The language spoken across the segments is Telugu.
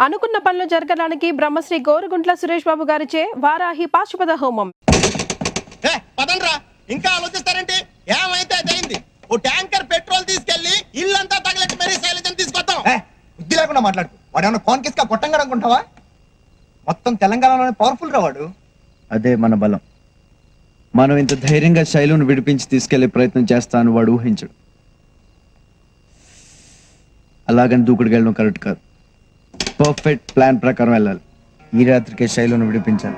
అనుకున్న పనులు జరగడానికి బ్రహ్మశ్రీ గోరుగుంట్ల సురేష్ బాబు గారిచే వారాహి పాశుపత హోమం. ఇంకా ఆలోచిస్తారంటే ఏమైతే అయింది. ఓ ట్యాంకర్ పెట్రోల్ తీసుకెళ్లి ఇల్లంతా తగలెట్టి మరీ శైలజను తీసుకొద్దాం. బుద్ధి లేకుండా మాట్లాడుతూ వాడు ఏమన్నా కాన్కిస్ గా పొట్టంగా అనుకుంటావా? మొత్తం తెలంగాణలోనే పవర్ఫుల్ రా వాడు. అదే మన బలం. మనం ఇంత ధైర్యంగా శైలును విడిపించి తీసుకెళ్లే ప్రయత్నం చేస్తాను వాడు ఊహించడు. అలాగని దూకుడికి వెళ్ళడం కరెక్ట్ కాదు. పర్ఫెక్ట్ ప్లాన్ ప్రకారం వెళ్ళాలి. ఈ రాత్రికే శైలును విడిపించాలి.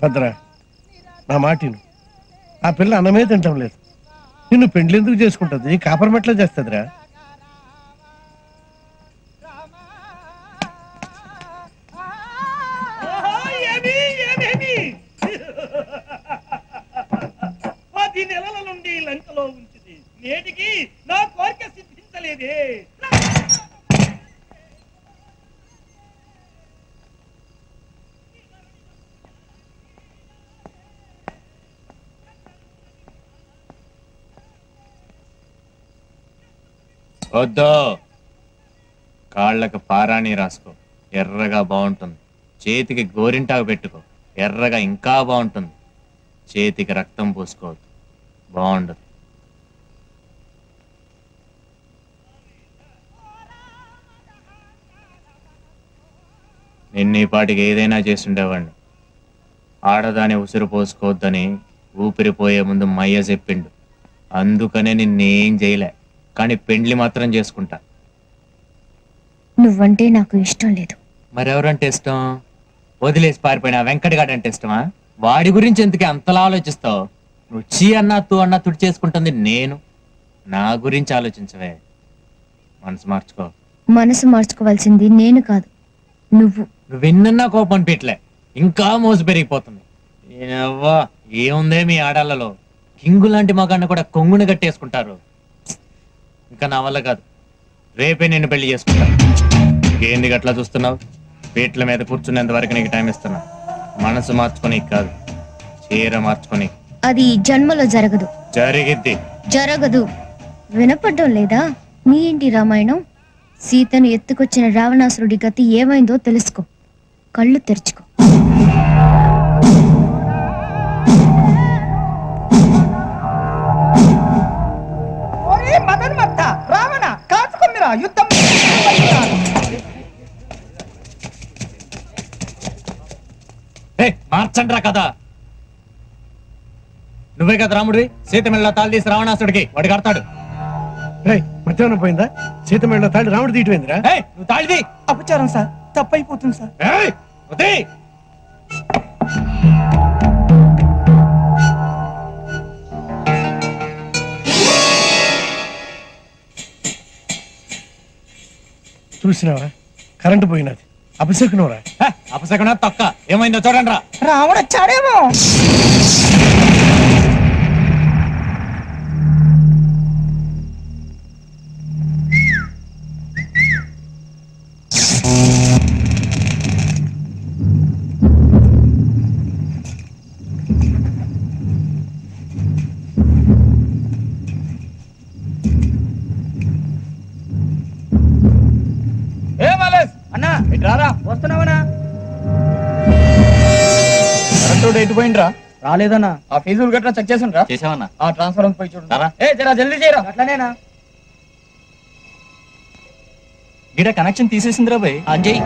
భద్రా, నా మాటిను. ఆ పిల్ల అన్నమే తింటం లేదు. నిన్ను పెండ్లి ఎందుకు చేసుకుంటుంది? కాపరమెట్లా చేస్తుందిరా? పది నెలల నుండి లంకలో ఉంచింది, నేటికి నా కోరిక సిద్ధించలేదే. వద్దు, కాళ్ళకు పారాణి రాసుకో, ఎర్రగా బాగుంటుంది. చేతికి గోరింటాకు పెట్టుకో, ఎర్రగా ఇంకా బాగుంటుంది. చేతికి రక్తం పూసుకోవద్దు, బాగుండదు. నిన్న ఈ పాటికి ఏదైనా చేస్తుండేవాడిని. ఆడదాని ఉసిరు పోసుకోవద్దని ఊపిరిపోయే ముందు మయ్య చెప్పిండు. అందుకనే నిన్నేం చేయలే, కానీ పెండ్లి మాత్రం చేసుకుంటా. నువ్వంటే నాకు ఇష్టం లేదు. మరెవరంటే ఇష్టం? వదిలేసి పారిపోయినా వెంకటగాడు అంటే ఇష్టమా? వాడి గురించి ఎందుకే అంతలా ఆలోచిస్తావు? నువ్వు చీ అన్నా తూ అన్నా తుడి చేసుకుంటుంది నేను. నా గురించి ఆలోచించవే. మనసు మార్చుకో. మనసు మార్చుకోవాల్సింది నేను కాదు, నువ్వు. నువ్వు విన్నా కోపం పీట్లే, ఇంకా మోసు పెరిగిపోతుంది. ఏముందే మీ ఆడాళ్ళలో? కింగు లాంటి మగాన్ని కూడా కొంగుని కట్టేసుకుంటారు. ఇంకా నా వల్ల కాదు. రేపే నేను పెళ్లి చేసుకుంటా. ఏంది గట్లా చూస్తున్నావు? పీట్ల మీద కూర్చునేంత వరకు నీకు టైం ఇస్తున్నా. మనసు మార్చుకొని కాదు, చీర మార్చుకొని. అది జన్మలో జరగదు. జరిగిద్ది. జరగదు. వినపడ్డం లేదా? నీ ఇంటి రామాయణం. సీతను ఎత్తుకొచ్చిన రావణాసురుడి గతి ఏమైందో తెలుసుకో. కళ్ళు తెరుచుకో. రావణ కాచుకుమ్మిరా, యుద్ధం మార్చండ్రా కదా. నువ్వే కదా రాముడివి. సీత మెళ్ళ తాళి తీసి రావణాసుడికి వాడు కడతాడు. మధ్యాహ్నం పోయిందా? సీత మెళ్ళ తాళి రాముడు తీయటమైందిరా? నువ్వు తాళిది. అపచారం సార్, తప్పైపోతుంది సార్. చూసినావా? కరెంటు పోయినది. అపశకునరా? అపశకున తొక్క. ఏమైందో చూడండి రా. రావణ వచ్చాడేమో. అన్నా రారా, వస్తున్నావనా? ఎటు పోయిండ్రా? రాలేదన్నా. ఆ ఫీజులు గట్రా చెక్ చేసిండ్రా? చేసావన్నా? ఆ ట్రాన్స్ఫర్ పోయి చూడు. జరా జల్దీ చేయరా. అట్లనేనా? గిడ కనెక్షన్ తీసేసిందిరా భయ్. అంజయ్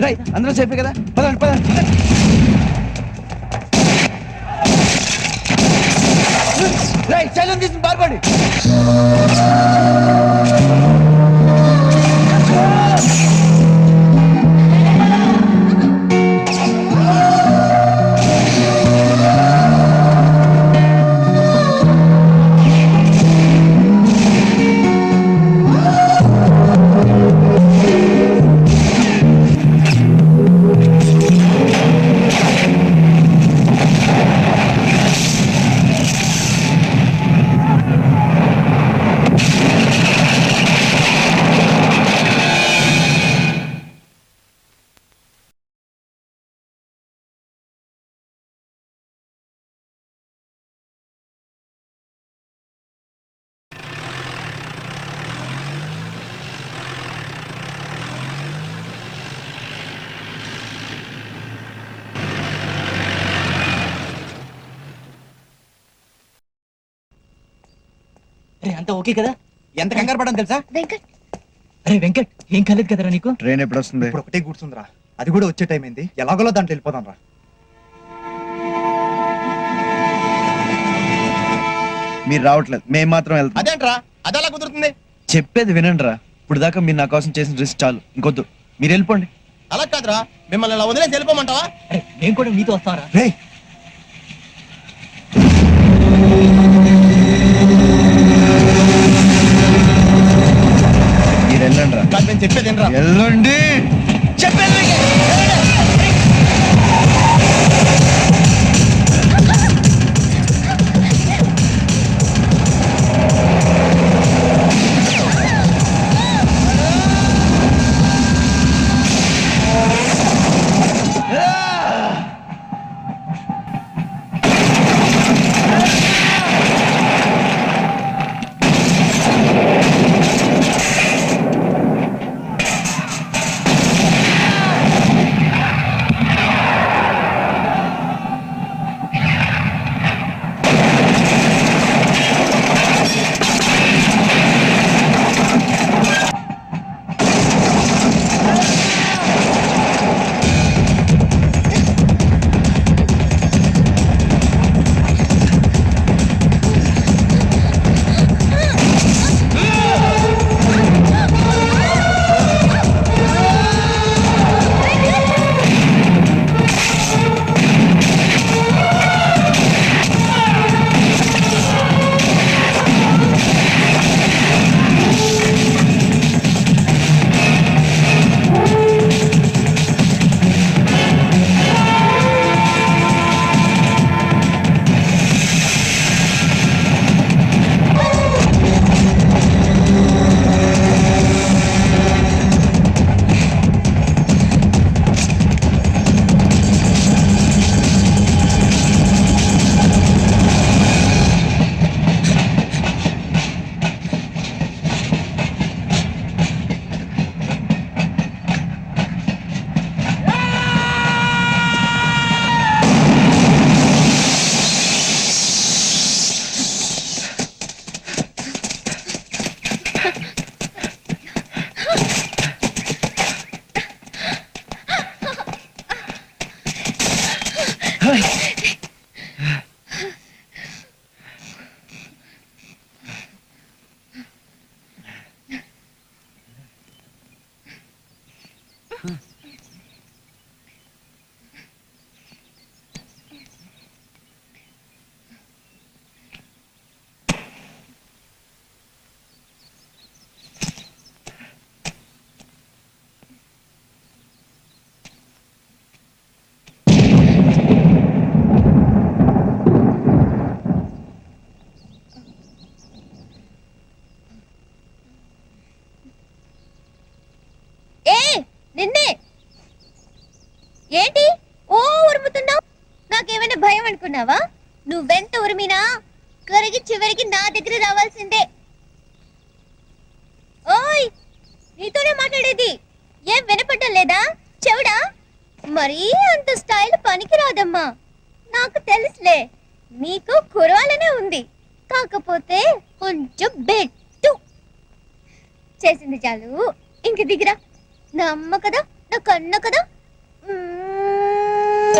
రేయ్, అందరూ చెప్పే కదా పదండి పదండి. రేయ్, శైలం తీసుకుని బాధపడి. అరే అంత ఓకే కదా? ఎంత కంగారు పడని తెలుసా? వెంకట్, అరే వెంకట్, ఏం కాలేదు కదరా నీకు? ట్రైన్ ఎప్పుడు వస్తుంది? ఇప్పుడు ఒకటే కూర్చుందిరా, అది కూడా వచ్చే టైం అయింది. ఎలాగోలో దాంట్లో వెళ్ళిపోదాం రా. మీరు రావట్లేదు, మేము మాత్రం వెళ్తాం. అదేంట్రా అది ఎలా కుదురుతుంది? చెప్పేది వినండి రా. ఇప్పుడు దాకా మీరు నా కోసం చేసిన రిస్క్ చాలు, ఇంకొద్దు. మీరు వెళ్ళిపోండి. అలా కాదురా, మిమ్మల్ని అలా వదిలేసి వెళ్ళిపోమంటావా? అరే నేను కూడా మీతో వస్తారా? రేయ్, మీరు వెళ్ళండి రా. కాదు, నేను చెప్పేది ఏంట్రా? వెళ్ళండి చెప్పేది వినండి. నిన్నే ఏంటి ఓ ఉరుముతున్నావు? నాకేమైనా భయం అనుకున్నావా? నువ్వెంత ఉరిమినా కరిగి చివరికి నా దగ్గర రావాల్సిందే. ఓయ్, నీతోనే మాట్లాడేది. ఏం వినపడడం లేదా? చెవుడా? మరీ అంత స్టైల్ పనికి రాదమ్మా. నాకు తెలుసులే, నీకు కురవాలనే ఉంది. కాకపోతే కొంచెం బెట్టు చేసింది చాలు. ఇంక దిగిరా. నా అమ్మ కదా, నా కన్న కదా, ఏ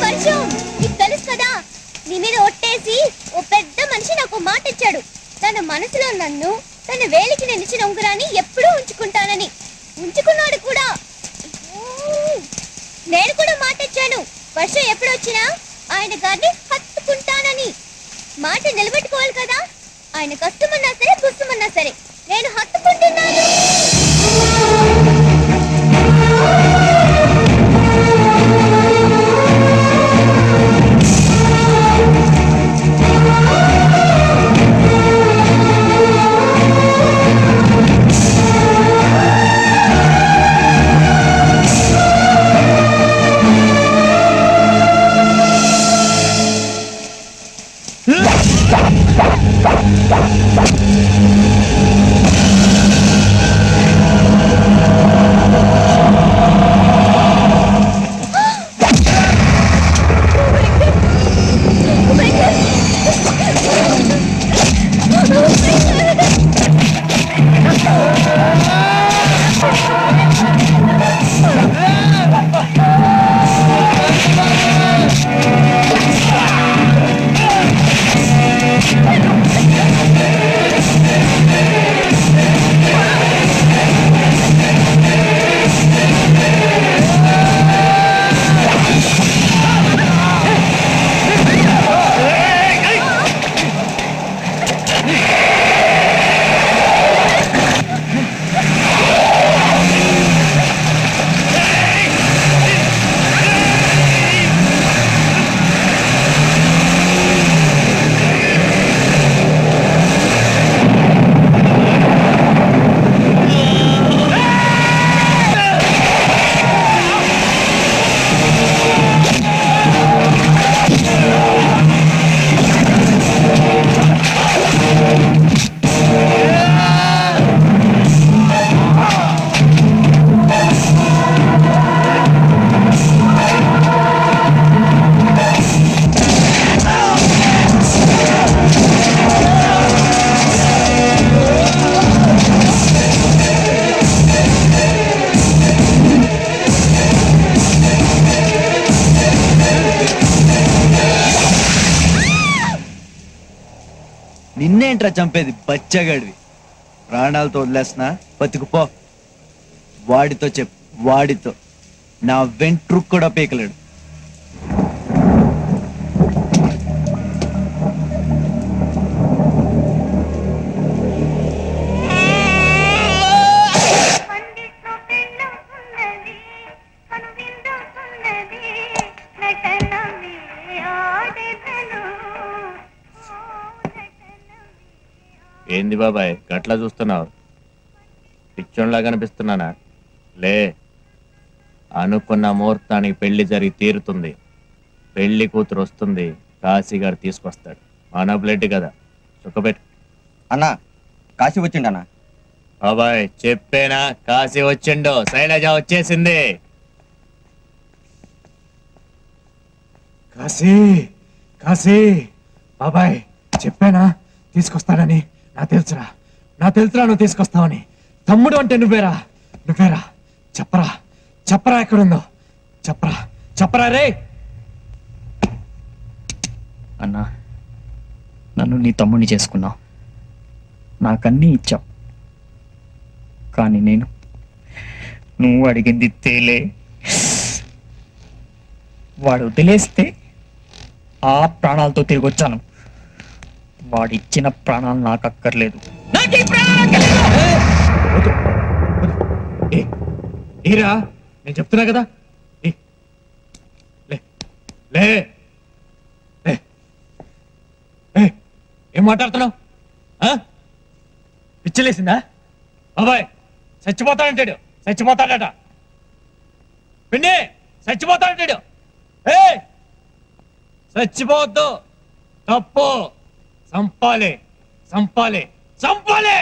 వర్షం, నీకు తెలుసు కదా, నీ మీద ఒట్టేసి ఓ పెద్ద మనిషి నాకు మాట ఇచ్చాడు. తన మనసులో నన్ను తన వేలికి నిలిచిన ఉంగరాన్ని ఎప్పుడూ ఉంచుకుంటానని. ఉంచుకున్నాడు కూడా. నేను కూడా మాట ఇచ్చాను, వర్షం ఎప్పుడొచ్చినా ఆయన గారిని హత్తుకుంటానని. మాట నిలబెట్టుకోవాలి కదా. ఆయన కష్టమన్నా సరే పుస్తమన్నా సరే నేను హత్తుకుంటున్నాను. నిన్నేంట్రా చంపేది బచ్చగాడివి? ప్రాణాలతో వదిలేస్తున్నా, బతుకుపో. వాడితో చెప్పు, వాడితో. నా వెంట్రుక్ కూడా పీకలేడు. ఏంది బాబాయ్ గట్లా చూస్తున్నావు? పిచ్చోన్లా కనిపిస్తున్నానా? లే, అనుకున్న ముహూర్తానికి పెళ్లి జరిగి తీరుతుంది. పెళ్లి కూతురు వస్తుంది, కాశీ గారు తీసుకొస్తాడు. మన బ్లడ్ కదా, చుక్కబెట్టు. అన్నా కాశీ వచ్చిండన్నా. బాబాయ్ చెప్పేనా, కాశీ వచ్చిండు, శైలజ వచ్చేసింది. కాశీ కాశీ బాబాయ్ చెప్పానా తీసుకొస్తాడని? నా తెలుసురా నువ్వు తీసుకొస్తావని. తమ్ముడు అంటే నువ్వేరా చెప్పరా ఎక్కడుందో చెప్పరా రే. అన్నా, నన్ను నీ తమ్ముడిని చేసుకున్నావు, నాకన్నీ ఇచ్చావు. కానీ నువ్వు అడిగింది తేలే. వాడు వదిలేస్తే ఆ ప్రాణాలతో తిరిగి వచ్చాను. వాడిచ్చిన ప్రాణాలు నాకు అక్కర్లేదు. ఏరా నేను చెప్తున్నా కదా. ఏం మాట్లాడుతున్నావు? పిచ్చలేసిందా? బాబాయ్ చచ్చిపోతాడంటాడు, చచ్చిపోతాడట. పిండి చచ్చిపోతాడంటాడు. ఏ చచ్చిపోవద్దు, తప్పు. సంపాలి, సంపాలి, సంపాలి,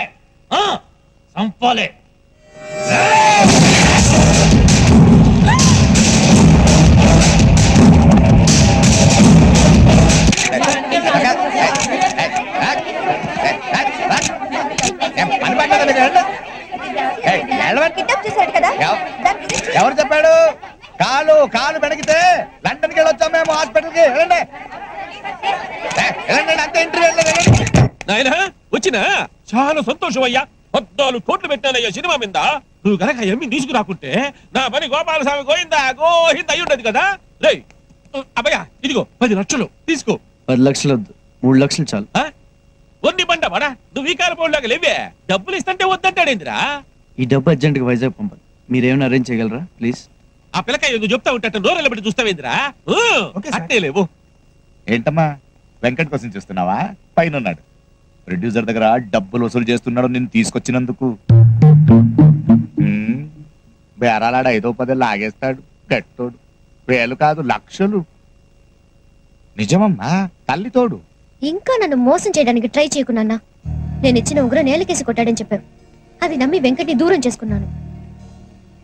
సంపాలి. కిడ్నాప్ చేశాడు కదా ఎవరు చెప్పాడు? కాలు కాలు పెడిగితే లండన్కి వెళ్ళొచ్చాం మేము హాస్పిటల్కి. వెళ్ళండి వెళ్ళండి, అంతే ఇంటర్వ్యూ వెళ్ళండి. నాయనా వచ్చినా చాలా సంతోషం అయ్యా. 14 కోట్లు పెట్టానయ్యా సినిమా మీద. నువ్వు గనక ఎమ్మి తీసుకురాకుంటే నా పని గోపాలస్వామి గోయిందా గోహింద అయి ఉండదు కదా. రేయ్ అబ్బయ్యా, ఇదిగో 10 లక్షలు తీసుకో. 10 లక్షలు వద్దు, 3 లక్షలు చాలు. ఒన్ని పంట పడా, నువ్వు ఈ కాలపోలాగా లేవే. డబ్బులు ఇస్తుంటే వద్దంటాడేందిరా? ఈ డబ్బు అర్జెంట్గా వైజాగ్ పంపాలి. మీరేమైనా అరేంజ్ చేయగలరా ప్లీజ్? ఆ పిల్లకాయ ఎందుకు చెప్తా ఉంటా నోరెళ్ళ పెట్టి చూస్తావేందిరా? అట్టే లేవు. ఏంటమ్మా వెంకట్ కోసం చూస్తున్నావా? పైన ఉన్నాడు ప్రొడ్యూసర్ దగ్గర డబ్బులు వసూలు చేస్తున్నాడు నిన్ను తీసుకొచ్చినందుకు. బేరాలాడ 5-10 లాగేస్తాడు గట్టోడు. 1000 కాదు లక్షలు. నిజమమ్మా, తల్లి తోడు. ఇంకా నన్ను మోసం చేయడానికి ట్రై చేయకున్నా. నేను ఇచ్చిన ఉంగరం నేలకేసి కొట్టాడని చెప్పావు. అది నమ్మి వెంకట్ని దూరం చేసుకున్నాను.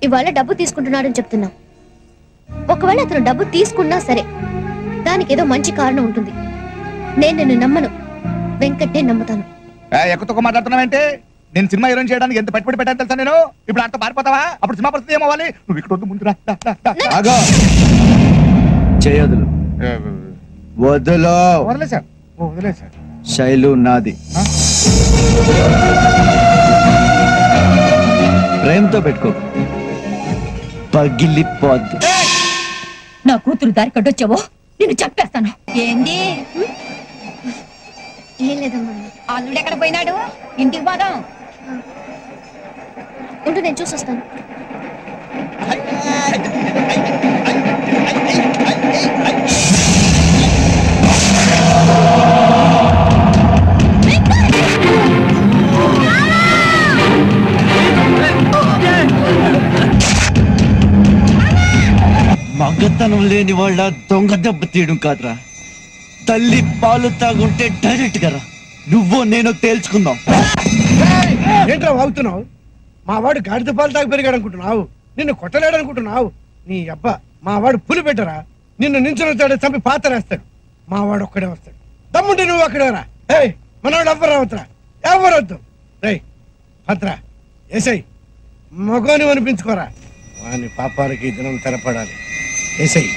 ఇవాళ డబ్బు తీసుకుంటున్నాడని చెప్తున్నా. ఒకవేళ అతను డబ్బు తీసుకున్నా సరే, దానికి ఏదో మంచి కారణం ఉంటుంది. నేను నిన్ను నమ్మను, వెంకట్నే నమ్ముతాను. ఎక్కువ మాట్లాడుతున్నావంటే నేను సినిమా హీరోయిన్ చేయడానికి ఎంత పెట్టుబడి పెట్టాను తెలుసా నేను? ఇప్పుడు అంత పారిపోతావా? అప్పుడు సినిమా పరిస్థితి ఏమవ్వాలి? నువ్వు ఇక్కడ వద్దు, ముందు రా. ఆగో, చేయొద్దులు, వదులు. వదిలేశారు వదిలేశారు. శైలు నాది, ప్రేమతో పెట్టుకో, పగిలిపోద్ది. నా కూతురు దారి కట్టొచ్చావో నిన్ను చెప్పేస్తాను. ఏంది? ఏం లేదమ్మా. అల్లుడు ఎక్కడ పోయినాడు? ఇంటికి పోదాం. ఉండు, నేను చూసొస్తాను. మగతనం లేని వాళ్ళ దొంగ దెబ్బ తీయడం కాదురా, తల్లి పాలు తాగుంటే డైరెక్ట్ గా రా, నువ్వు నేను తేల్చుకుందాం. ఏంట్రా వాగుతున్నావు? మా వాడు గాడిద పాలు తాగి పెరిగాడు అనుకుంటున్నావు? నిన్ను కొట్టలేడు అనుకుంటున్నావు? నీ అబ్బా, మా వాడు పులి పెట్టరా. నిన్ను నించుని చంపి పాతరేస్తాడు. మా వాడు ఒక్కడే వస్తాడు. దమ్ముంటే నువ్వు అక్కడే రా. ఏయ్, మనవాడు ఎవ్వరు రావద్దురా, ఎవరొద్దు. రేయ్ భద్ర, ఏసై మగోని అనిపించుకోరా. వాని పాపాలకి దినం తెరపడాలి. ఏసై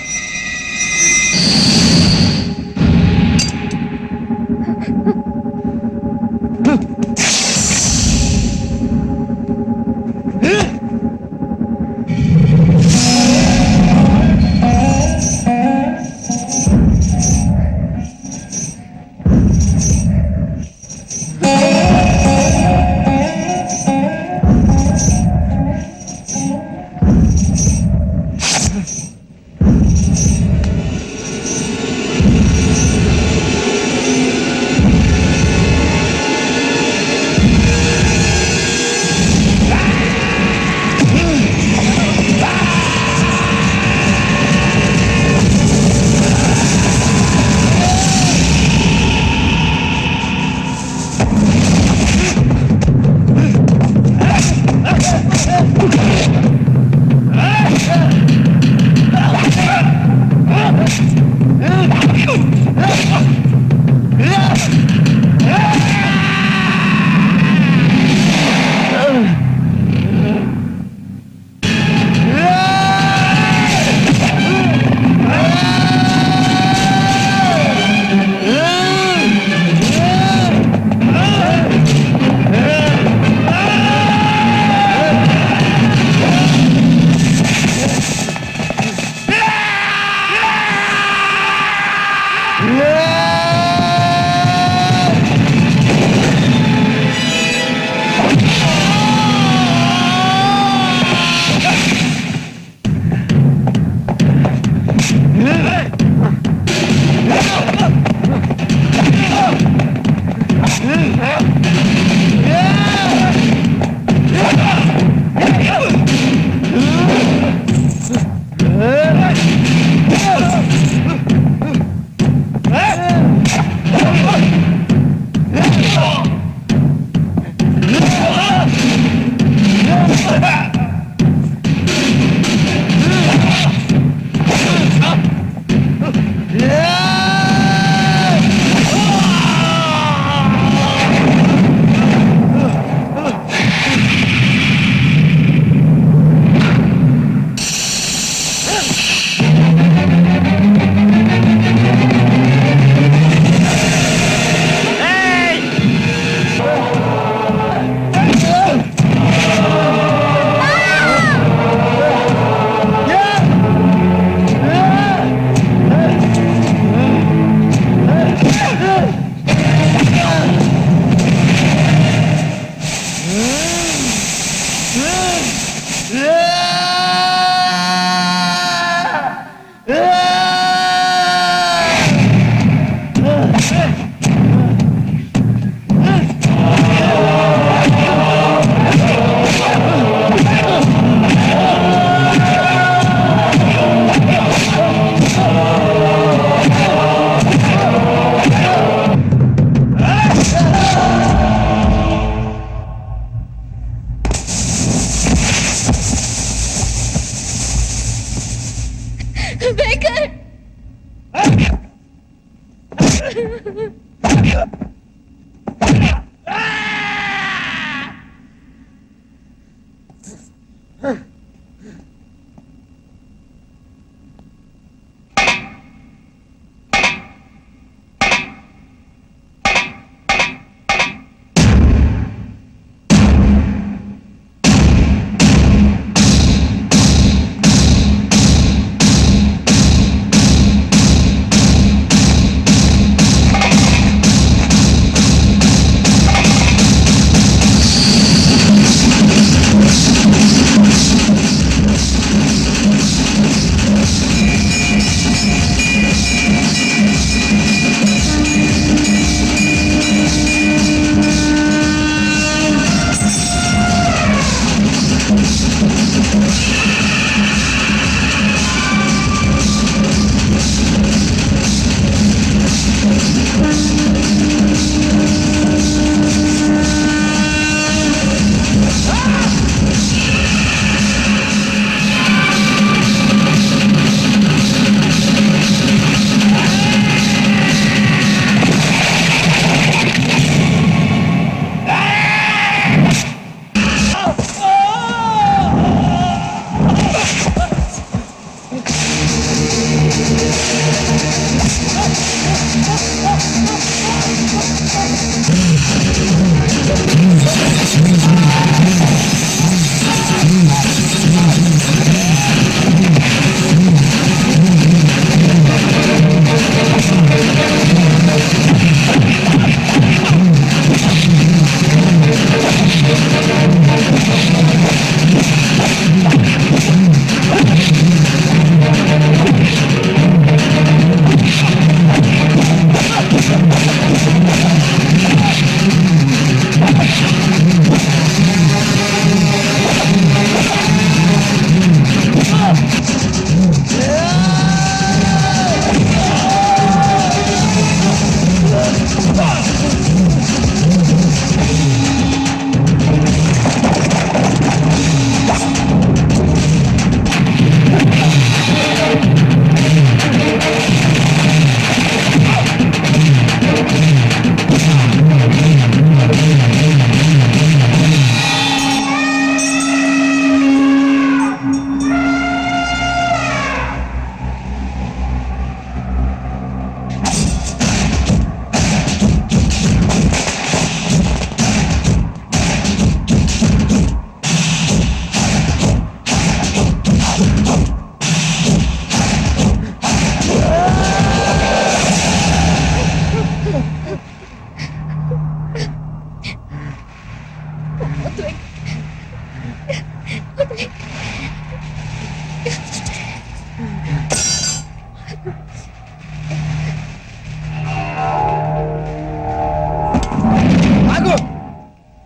ఆగు!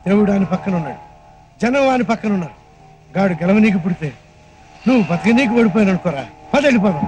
దేవుడు అని పక్కన ఉన్నాడు, జనం అని పక్కన ఉన్నారు. గాడు గెలవ నీకు పుడితే నువ్వు బతక నీకు పడిపోయాను అనుకోరా. పద వెళ్ళిపోదాం.